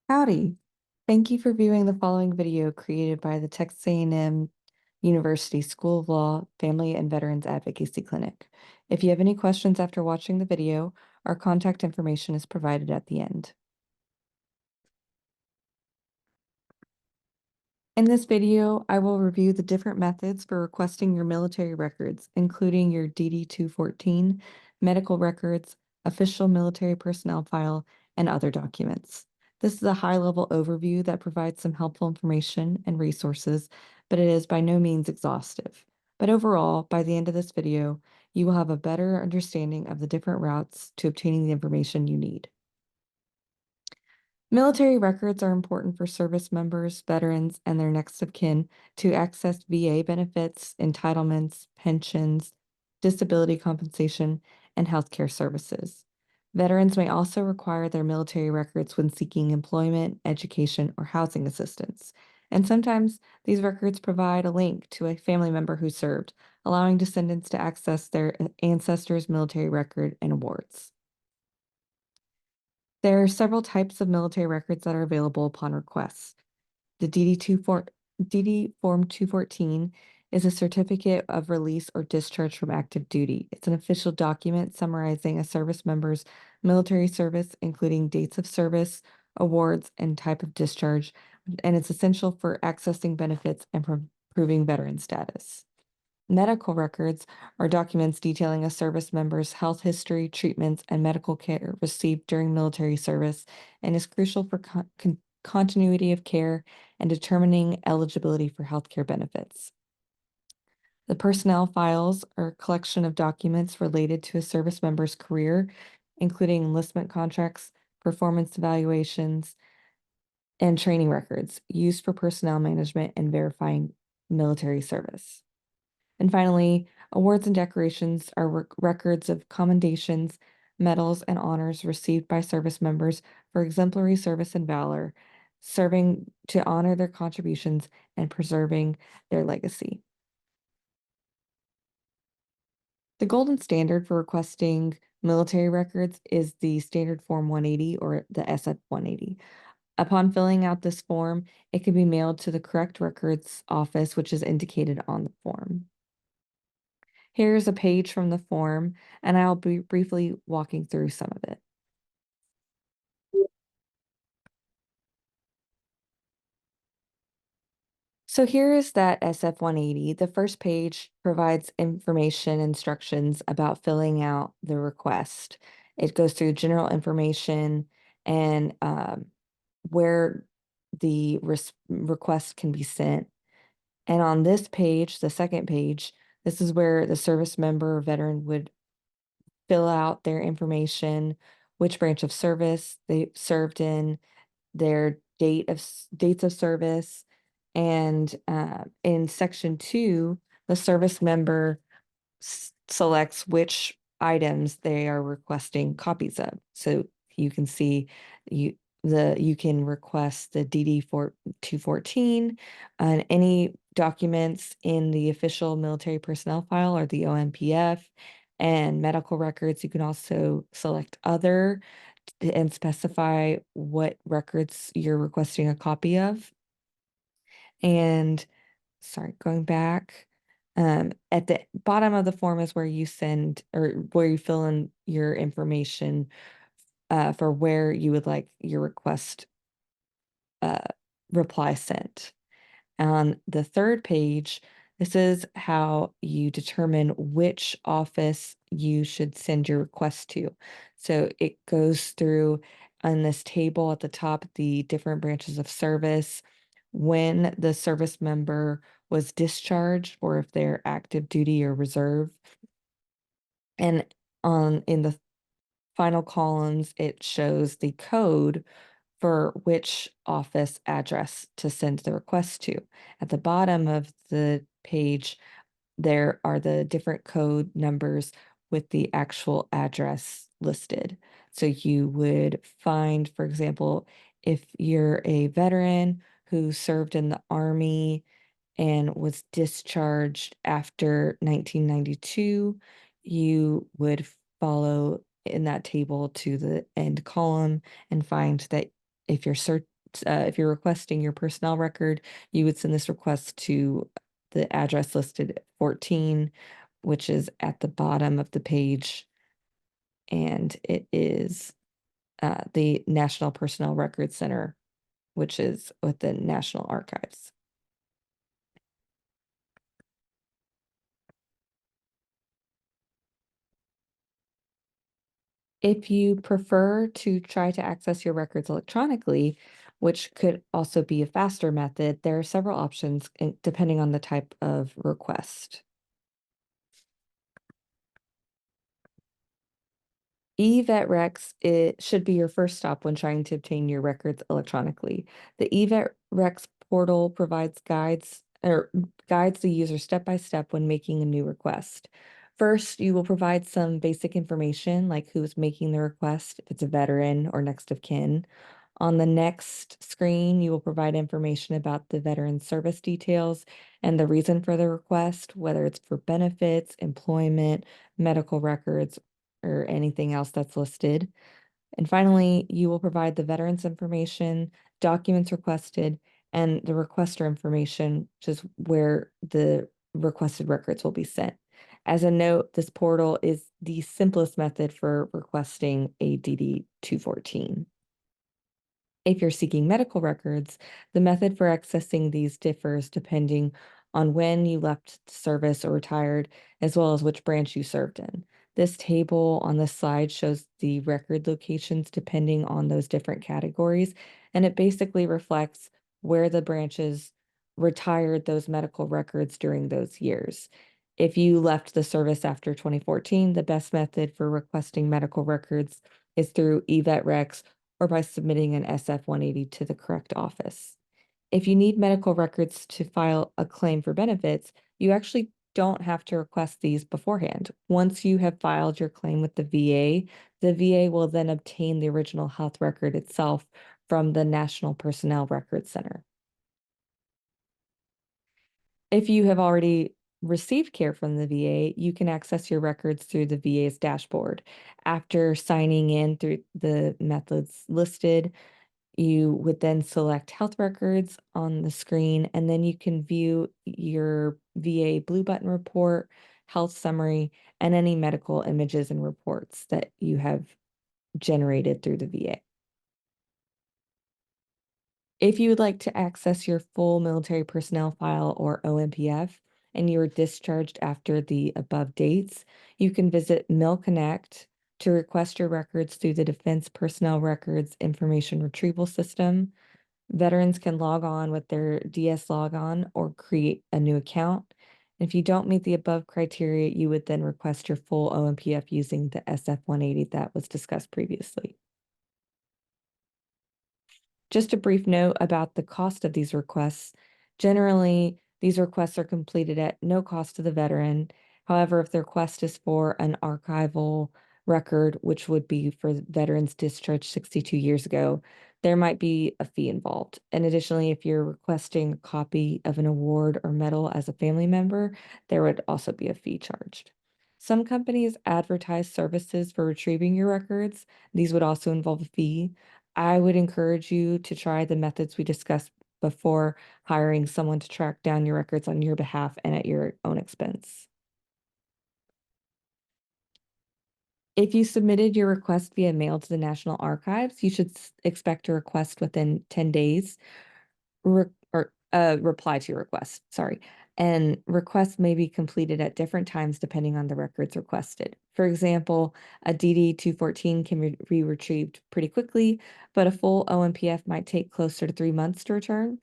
Howdy. Thank you for viewing the following video created by the Texas A&M University School of Law Family and Veterans Advocacy Clinic. If you have any questions after watching the video, our contact information is provided at the end. In this video, I will review the different methods for requesting your military records, including your DD-214, medical records, official military personnel file, and other documents. This is a high-level overview that provides some helpful information and resources, but it is by no means exhaustive. But overall, by the end of this video, you will have a better understanding of the different routes to obtaining the information you need. Military records are important for service members, veterans, and their next of kin to access VA benefits, entitlements, pensions, disability compensation, and healthcare services. Veterans may also require their military records when seeking employment, education, or housing assistance. And sometimes these records provide a link to a family member who served, allowing descendants to access their ancestors' military record and awards. There are several types of military records that are available upon request. The DD Form 214 is a certificate of release or discharge from active duty. It's an official document summarizing a service member's military service, including dates of service, awards, and type of discharge, and it's essential for accessing benefits and proving veteran status. Medical records are documents detailing a service member's health history, treatments, and medical care received during military service and is crucial for continuity of care and determining eligibility for healthcare benefits. The personnel files are a collection of documents related to a service member's career, including enlistment contracts, performance evaluations, and training records used for personnel management and verifying military service. And finally, awards and decorations are records of commendations, medals, and honors received by service members for exemplary service and valor, serving to honor their contributions and preserving their legacy. The golden standard for requesting military records is the Standard Form 180 or the SF 180. Upon filling out this form, it can be mailed to the correct records office, which is indicated on the form. Here's a page from the form, and I'll be briefly walking through some of it. So here is that SF 180. The first page provides information instructions about filling out the request. It goes through general information and where the request can be sent. And on this page, the second page, this is where the service member or veteran would fill out their information, which branch of service they served in, their dates of service, and in section 2, the service member selects which items they are requesting copies of. So you can see you can request the DD 214 and any documents in the official military personnel file or the OMPF and medical records. You can also select other and specify what records you're requesting a copy of. And sorry, going back, at the bottom of the form is where you send or where you fill in your information for where you would like your request reply sent. On the third page, this is how you determine which office you should send your request to. So it goes through on this table at the top, the different branches of service, when the service member was discharged, or if they're active duty or reserve. And in the final columns, it shows the code for which office address to send the request to. At the bottom of the page, there are the different code numbers with the actual address listed. So you would find, for example, if you're a veteran who served in the Army and was discharged after 1992, you would follow in that table to the end column and find that if you're if you're requesting your personnel record, you would send this request to the address listed at 14, which is at the bottom of the page, and it is the National Personnel Records Center, which is with the National Archives. If you prefer to try to access your records electronically, which could also be a faster method, there are several options depending on the type of request. eVetRex, it should be your first stop when trying to obtain your records electronically. The eVetRex portal provides guides the user step by step when making a new request. First, you will provide some basic information like who's making the request, if it's a veteran or next of kin. On the next screen, you will provide information about the veteran service details and the reason for the request, whether it's for benefits, employment, medical records, or anything else that's listed. And finally, you will provide the veteran's information, documents requested, and the requester information, which is where the requested records will be sent. As a note, this portal is the simplest method for requesting a DD 214. If you're seeking medical records, the method for accessing these differs depending on when you left service or retired, as well as which branch you served in. This table on this slide shows the record locations depending on those different categories, and it basically reflects where the branches retired those medical records during those years. If you left the service after 2014, the best method for requesting medical records is through eVetRex or by submitting an SF-180 to the correct office. If you need medical records to file a claim for benefits, you actually don't have to request these beforehand. Once you have filed your claim with the VA will then obtain the original health record itself from the National Personnel Records Center. If you have already received care from the VA, you can access your records through the VA's dashboard. After signing in through the methods listed, you would then select health records on the screen, and then you can view your VA blue button report, health summary, and any medical images and reports that you have generated through the VA. If you would like to access your full military personnel file or OMPF and you were discharged after the above dates, you can visit MilConnect to request your records through the Defense Personnel Records Information Retrieval System. Veterans can log on with their DS logon or create a new account. If you don't meet the above criteria, you would then request your full OMPF using the SF-180 that was discussed previously. Just a brief note about the cost of these requests. Generally, these requests are completed at no cost to the veteran. However, if the request is for an archival record, which would be for veterans discharged 62 years ago, there might be a fee involved. And additionally, if you're requesting a copy of an award or medal as a family member, there would also be a fee charged. Some companies advertise services for retrieving your records. These would also involve a fee. I would encourage you to try the methods we discussed before hiring someone to track down your records on your behalf and at your own expense. If you submitted your request via mail to the National Archives, you should expect a request within 10 days. Or reply to your request, sorry. And requests may be completed at different times depending on the records requested. For example, a DD 214 can be retrieved pretty quickly, but a full OMPF might take closer to 3 months to return.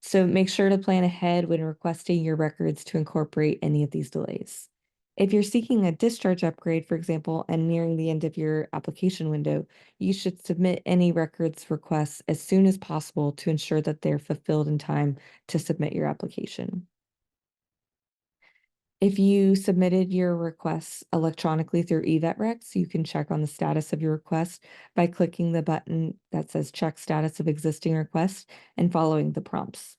So make sure to plan ahead when requesting your records to incorporate any of these delays. If you're seeking a discharge upgrade, for example, and nearing the end of your application window, you should submit any records requests as soon as possible to ensure that they're fulfilled in time to submit your application. If you submitted your requests electronically through eVetRex, you can check on the status of your request by clicking the button that says check status of existing request and following the prompts.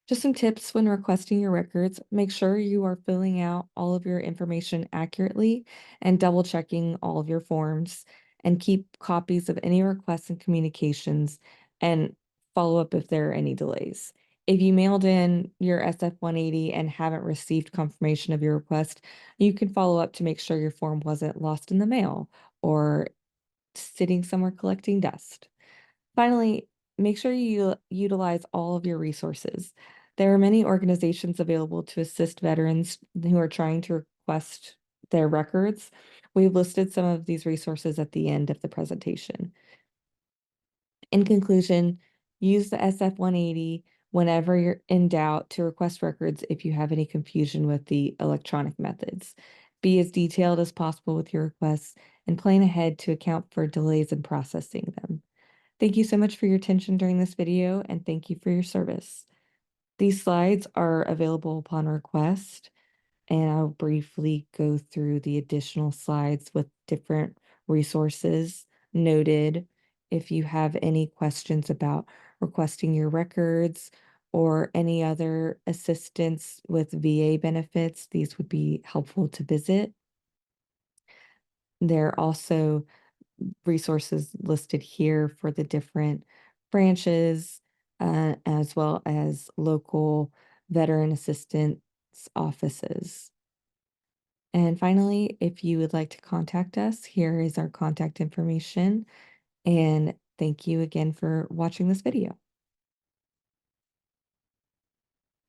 Just some tips when requesting your records. Make sure you are filling out all of your information accurately and double checking all of your forms. and keep copies of any requests and communications and follow up if there are any delays. If you mailed in your SF-180 and haven't received confirmation of your request, you can follow up to make sure your form wasn't lost in the mail or sitting somewhere collecting dust. Finally, make sure you utilize all of your resources. There are many organizations available to assist veterans who are trying to request their records. We've listed some of these resources at the end of the presentation. In conclusion, use the SF-180 whenever you're in doubt to request records if you have any confusion with the electronic methods. Be as detailed as possible with your requests and plan ahead to account for delays in processing them. Thank you so much for your attention during this video, and thank you for your service. These slides are available upon request, and I'll briefly go through the additional slides with different resources noted. If you have any questions about requesting your records or any other assistance with VA benefits, these would be helpful to visit. There are also resources listed here for the different branches, as well as local veteran assistance offices. And finally, if you would like to contact us, here is our contact information. And thank you again for watching this video.